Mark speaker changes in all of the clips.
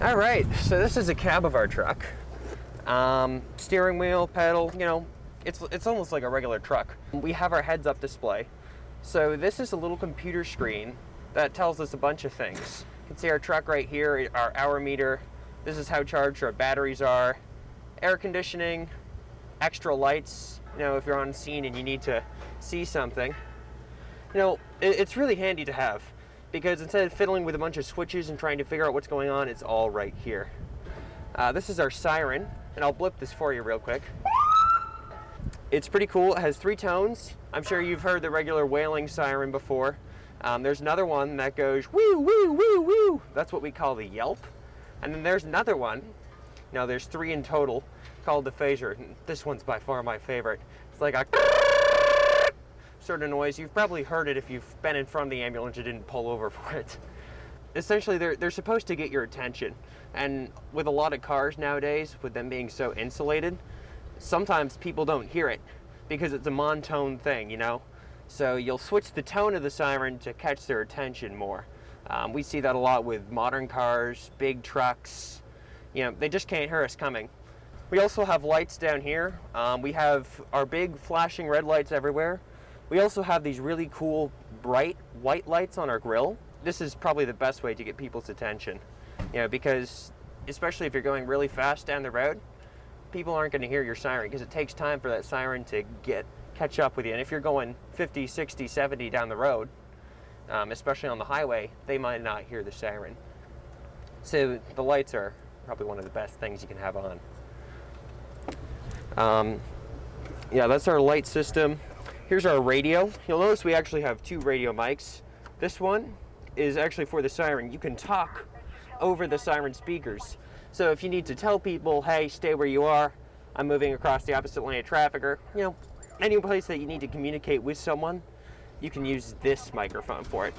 Speaker 1: All right, so this is a cab of our truck. Steering wheel, pedal, you know, it's almost like a regular truck. We have our heads-up display. So this is a little computer screen that tells us a bunch of things. You can see our truck right here, our hour meter. This is how charged our batteries are. Air conditioning, extra lights, you know, if you're on scene and you need to see something. You know, it's really handy to have, because instead of fiddling with a bunch of switches and trying to figure out what's going on, it's all right here. This is our siren, and I'll blip this for you real quick. It's pretty cool. It has 3 tones. I'm sure you've heard the regular wailing siren before. There's another one that goes woo, woo, woo, woo. That's what we call the yelp. And then there's another one. Now there's 3 in total, called the phaser. This one's by far my favorite. It's like a sort of noise. You've probably heard it if you've been in front of the ambulance and didn't pull over for it. Essentially, they're supposed to get your attention. And with a lot of cars nowadays, with them being so insulated, sometimes people don't hear it because it's a monotone thing, you know? So you'll switch the tone of the siren to catch their attention more. We see that a lot with modern cars, big trucks. You know, they just can't hear us coming. We also have lights down here. We have our big flashing red lights everywhere. We also have these really cool bright white lights on our grill. This is probably the best way to get people's attention, you know, because especially if you're going really fast down the road, people aren't going to hear your siren because it takes time for that siren to catch up with you. And if you're going 50, 60, 70 down the road, especially on the highway, they might not hear the siren. So the lights are probably one of the best things you can have on. Yeah, that's our light system. Here's our radio. You'll notice we actually have 2 radio mics. This one is actually for the siren. You can talk over the siren speakers. So if you need to tell people, hey, stay where you are, I'm moving across the opposite lane of traffic, or, you know, any place that you need to communicate with someone, you can use this microphone for it.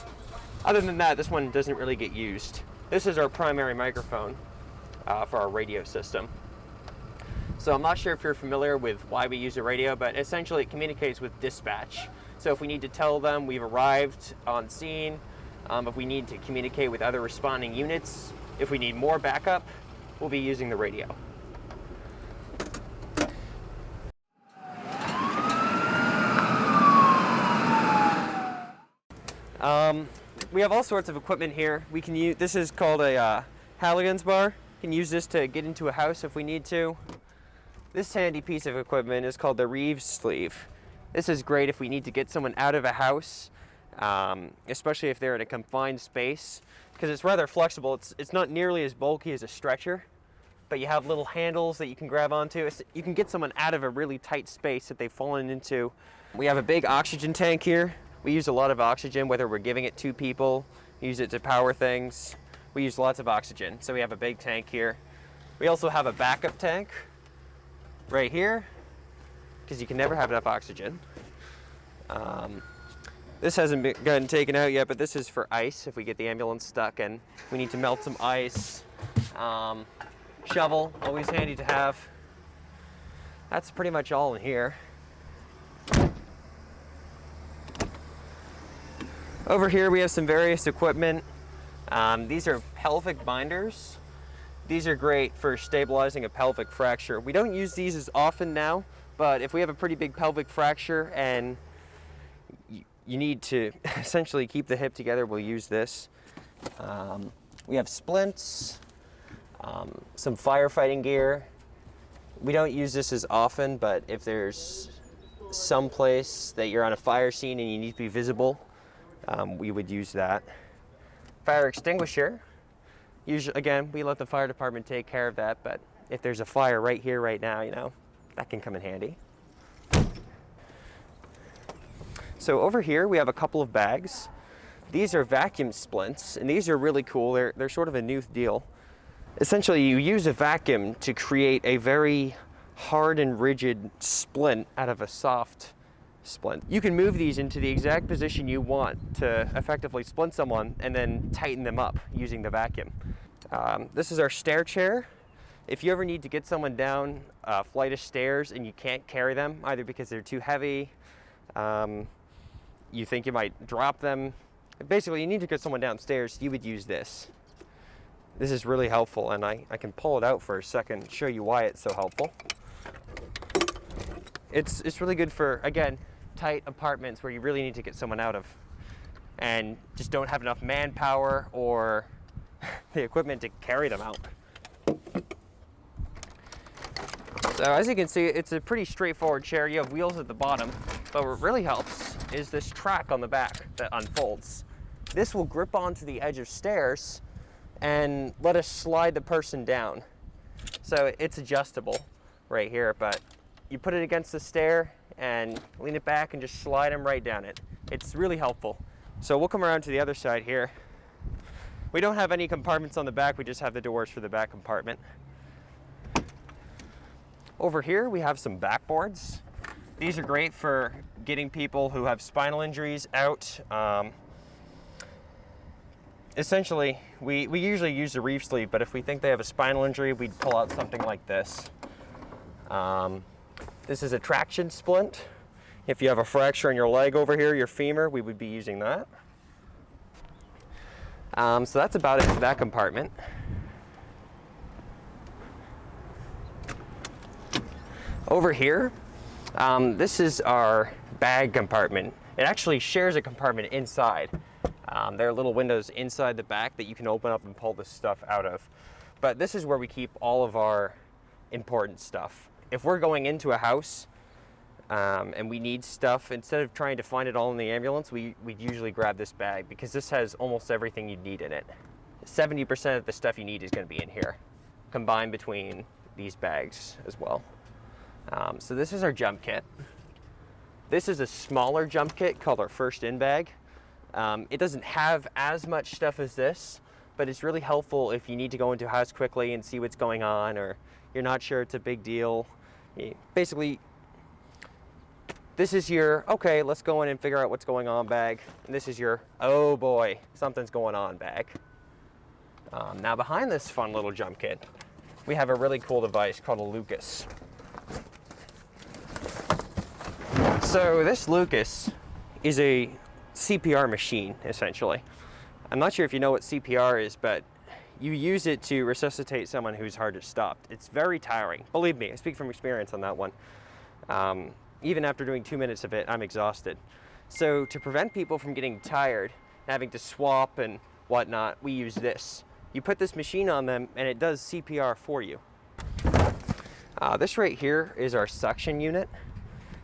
Speaker 1: Other than that, this one doesn't really get used. This is our primary microphone for our radio system. So I'm not sure if you're familiar with why we use a radio, but essentially it communicates with dispatch. So if we need to tell them we've arrived on scene, if we need to communicate with other responding units, if we need more backup, we'll be using the radio. We have all sorts of equipment here. We can use, this is called a Hodgkins bar. You can use this to get into a house if we need to. This handy piece of equipment is called the Reeves sleeve. This is great if we need to get someone out of a house, especially if they're in a confined space, because it's rather flexible. It's not nearly as bulky as a stretcher, but you have little handles that you can grab onto. You can get someone out of a really tight space that they've fallen into. We have a big oxygen tank here. We use a lot of oxygen, whether we're giving it to people, use it to power things. We use lots of oxygen, so we have a big tank here. We also have a backup tank right here, because you can never have enough oxygen. This hasn't gotten taken out yet, but this is for ice if we get the ambulance stuck and we need to melt some ice. Shovel, always handy to have. That's pretty much all in here. Over here we have some various equipment. These are pelvic binders. These are great for stabilizing a pelvic fracture. We don't use these as often now, but if we have a pretty big pelvic fracture and you need to essentially keep the hip together, we'll use this. We have splints, some firefighting gear. We don't use this as often, but if there's some place that you're on a fire scene and you need to be visible, we would use that. Fire extinguisher. Usually, again, we let the fire department take care of that, but if there's a fire right here, right now, you know, that can come in handy. So over here, we have a couple of bags. These are vacuum splints, and these are really cool. They're sort of a new deal. Essentially, you use a vacuum to create a very hard and rigid splint out of a soft splint. You can move these into the exact position you want to effectively splint someone and then tighten them up using the vacuum. This is our stair chair. If you ever need to get someone down a flight of stairs and you can't carry them, either because they're too heavy, you think you might drop them, basically you need to get someone downstairs, you would use this. This is really helpful, and I can pull it out for a second, show you why it's so helpful. It's really good for, again, tight apartments where you really need to get someone out of and just don't have enough manpower or the equipment to carry them out. So as you can see, it's a pretty straightforward chair. You have wheels at the bottom, but what really helps is this track on the back that unfolds. This will grip onto the edge of stairs and let us slide the person down. So it's adjustable right here, but you put it against the stair and lean it back and just slide them right down it. It's really helpful. So we'll come around to the other side here. We don't have any compartments on the back, we just have the doors for the back compartment. Over here we have some backboards. These are great for getting people who have spinal injuries out. Essentially, we usually use the reef sleeve, but if we think they have a spinal injury, we'd pull out something like this. This is a traction splint. If you have a fracture in your leg over here, your femur, we would be using that. So that's about it for that compartment. Over here, this is our bag compartment. It actually shares a compartment inside. There are little windows inside the back that you can open up and pull this stuff out of. But this is where we keep all of our important stuff. If we're going into a house and we need stuff, instead of trying to find it all in the ambulance, we'd usually grab this bag because this has almost everything you need in it. 70% of the stuff you need is going to be in here, combined between these bags as well. So this is our jump kit. This is a smaller jump kit called our first in bag. It doesn't have as much stuff as this, but it's really helpful if you need to go into a house quickly and see what's going on, or you're not sure it's a big deal. Basically, this is your, okay, let's go in and figure out what's going on bag. And this is your, oh boy, something's going on bag. Now behind this fun little jump kit, we have a really cool device called a Lucas. So this Lucas is a CPR machine, essentially. I'm not sure if you know what CPR is, but you use it to resuscitate someone who's heart has stopped. It's very tiring. Believe me, I speak from experience on that one. Even after doing 2 minutes of it, I'm exhausted. So to prevent people from getting tired, having to swap and whatnot, we use this. You put this machine on them and it does CPR for you. This right here is our suction unit.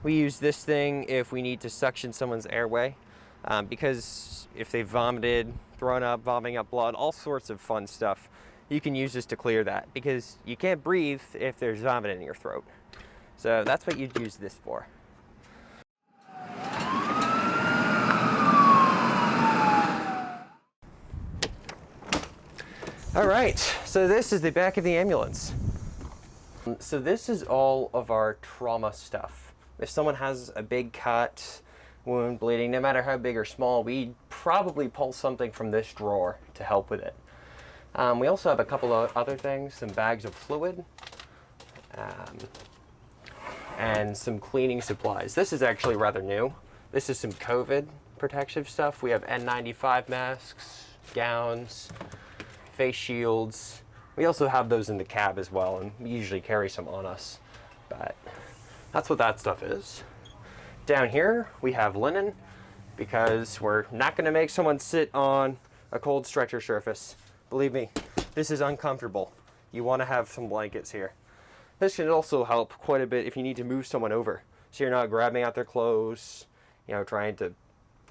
Speaker 1: We use this thing if we need to suction someone's airway, because if they vomited, thrown up, vomiting up blood, all sorts of fun stuff, you can use this to clear that, because you can't breathe if there's vomit in your throat. So that's what you'd use this for. All right, so this is the back of the ambulance. So this is all of our trauma stuff. If someone has a big cut, wound, bleeding, no matter how big or small, we'd probably pull something from this drawer to help with it. We also have a couple of other things, some bags of fluid, and some cleaning supplies. This is actually rather new. This is some COVID protective stuff. We have N95 masks, gowns, face shields. We also have those in the cab as well, and we usually carry some on us, but that's what that stuff is. Down here, we have linen, because we're not gonna make someone sit on a cold stretcher surface. Believe me, this is uncomfortable. You wanna have some blankets here. This can also help quite a bit if you need to move someone over, so you're not grabbing out their clothes, trying to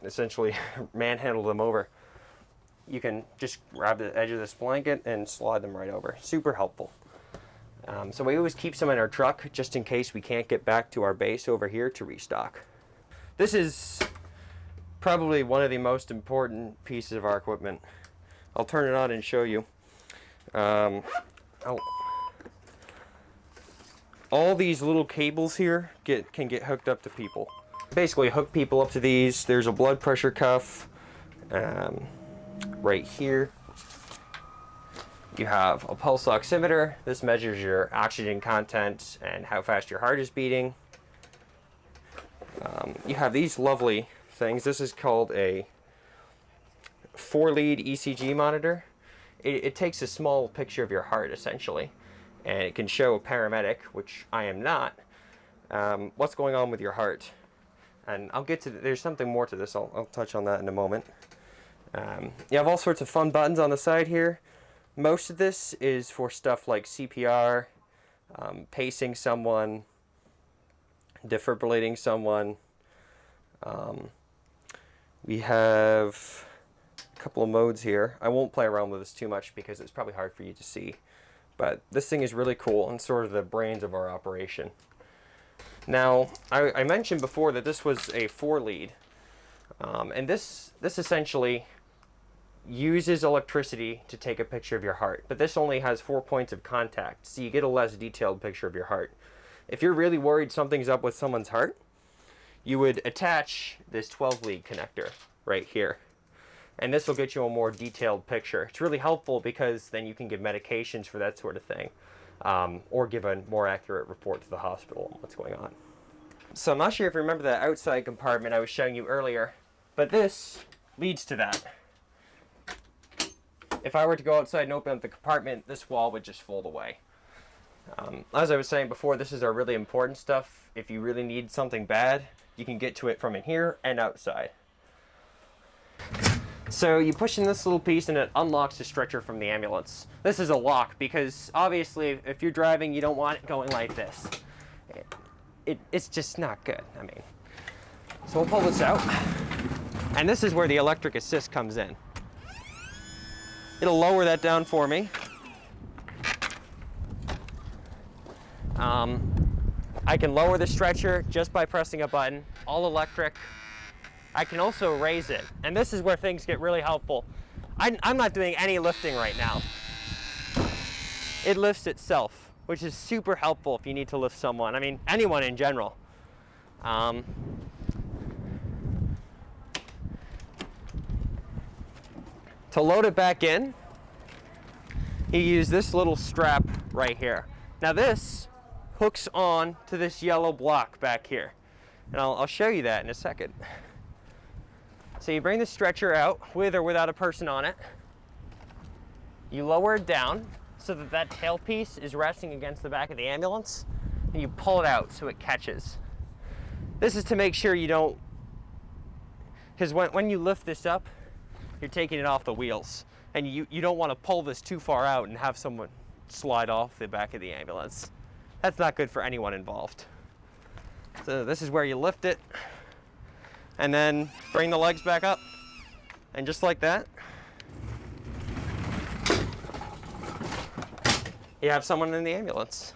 Speaker 1: essentially manhandle them over. You can just grab the edge of this blanket and slide them right over. Super helpful. So we always keep some in our truck just in case we can't get back to our base over here to restock. This is probably one of the most important pieces of our equipment. I'll turn it on and show you. All these little cables here can get hooked up to people. Basically hook people up to these. There's a blood pressure cuff right here. You have a pulse oximeter. This measures your oxygen content and how fast your heart is beating. You have these lovely things. This is called a 4-lead ECG monitor. it takes a small picture of your heart, essentially, and it can show a paramedic, which I am not, what's going on with your heart. And I'll get to, there's something more to this, I'll touch on that in a moment. You have all sorts of fun buttons on the side here. Most of this is for stuff like CPR, pacing someone, defibrillating someone. We have a couple of modes here. I won't play around with this too much because it's probably hard for you to see. But this thing is really cool and sort of the brains of our operation. Now, I mentioned before that this was a 4-lead. And this essentially uses electricity to take a picture of your heart. But this only has 4 points of contact, so you get a less detailed picture of your heart. If you're really worried something's up with someone's heart, you would attach this 12-lead connector right here. And this will get you a more detailed picture. It's really helpful because then you can give medications for that sort of thing, or give a more accurate report to the hospital on what's going on. So I'm not sure if you remember that outside compartment I was showing you earlier, but this leads to that. If I were to go outside and open up the compartment, this wall would just fold away. As I was saying before, this is our really important stuff. If you really need something bad, you can get to it from in here and outside. So you push in this little piece and it unlocks the stretcher from the ambulance. This is a lock because obviously if you're driving, you don't want it going like this. It's just not good. I mean, so we'll pull this out. And this is where the electric assist comes in. It'll lower that down for me. I can lower the stretcher just by pressing a button, all electric. I can also raise it, and this is where things get really helpful. I'm not doing any lifting right now. It lifts itself, which is super helpful if you need to lift someone. I mean, anyone in general. To load it back in, you use this little strap right here. Now this hooks on to this yellow block back here. And I'll show you that in a second. So you bring the stretcher out with or without a person on it. You lower it down so that that tailpiece is resting against the back of the ambulance, and you pull it out so it catches. This is to make sure you don't, because when you lift this up, you're taking it off the wheels, and you don't want to pull this too far out and have someone slide off the back of the ambulance. That's not good for anyone involved. So this is where you lift it, and then bring the legs back up, and just like that, you have someone in the ambulance.